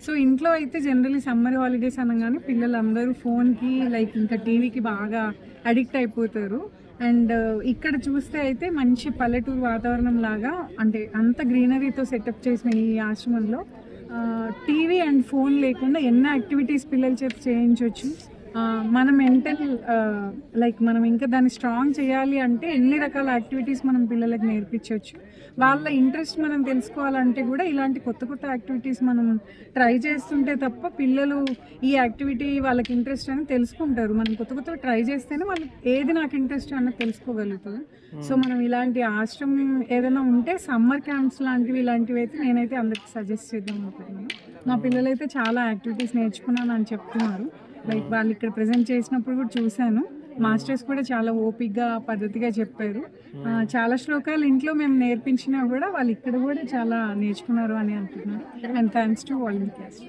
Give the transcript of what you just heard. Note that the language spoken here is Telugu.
సో ఇంట్లో అయితే జనరల్లీ సమ్మర్ హాలిడేస్ అనగానే పిల్లలందరూ ఫోన్కి లైక్ ఇంకా టీవీకి బాగా అడిక్ట్ అయిపోతారు. అండ్ ఇక్కడ చూస్తే అయితే మంచి పల్లెటూరు వాతావరణం లాగా, అంటే అంత గ్రీనరీతో సెటప్ చేసిన ఈ ఆశ్రమంలో టీవీ అండ్ ఫోన్ లేకుండా ఎన్నో యాక్టివిటీస్ పిల్లల చేత చేయించవచ్చు. మన మెంటల్ లైక్ మనం ఇంకా దాన్ని స్ట్రాంగ్ చేయాలి అంటే ఎన్ని రకాల యాక్టివిటీస్ మనం పిల్లలకు నేర్పించవచ్చు. వాళ్ళ ఇంట్రెస్ట్ మనం తెలుసుకోవాలంటే కూడా ఇలాంటి కొత్త కొత్త యాక్టివిటీస్ మనం ట్రై చేస్తుంటే తప్ప పిల్లలు ఈ యాక్టివిటీ వాళ్ళకి ఇంట్రెస్ట్ అని తెలుసుకుంటారు. మనం కొత్త కొత్త ట్రై చేస్తేనే వాళ్ళు ఏది నాకు ఇంట్రెస్ట్ అన్నది తెలుసుకోగలుగుతారు. సో మనం ఇలాంటి ఆశ్రమం ఏదైనా ఉంటే సమ్మర్ క్యాంప్స్ లాంటివి ఇలాంటివి అయితే నేనైతే అందరికి సజెస్ట్ చేద్దాం అనుకుంటున్నాను. మా పిల్లలైతే చాలా యాక్టివిటీస్ నేర్చుకున్నాను అని చెప్తున్నారు. లైక్ వాళ్ళు ఇక్కడ ప్రజెంట్ చేసినప్పుడు కూడా చూశాను. మాస్టర్స్ కూడా చాలా ఓపిక్గా పద్ధతిగా చెప్పారు. చాలా శ్లోకాలు ఇంట్లో మేము నేర్పించినా కూడా వాళ్ళు ఇక్కడ కూడా చాలా నేర్చుకున్నారు అని అంటున్నారు. And thanks to volunteers.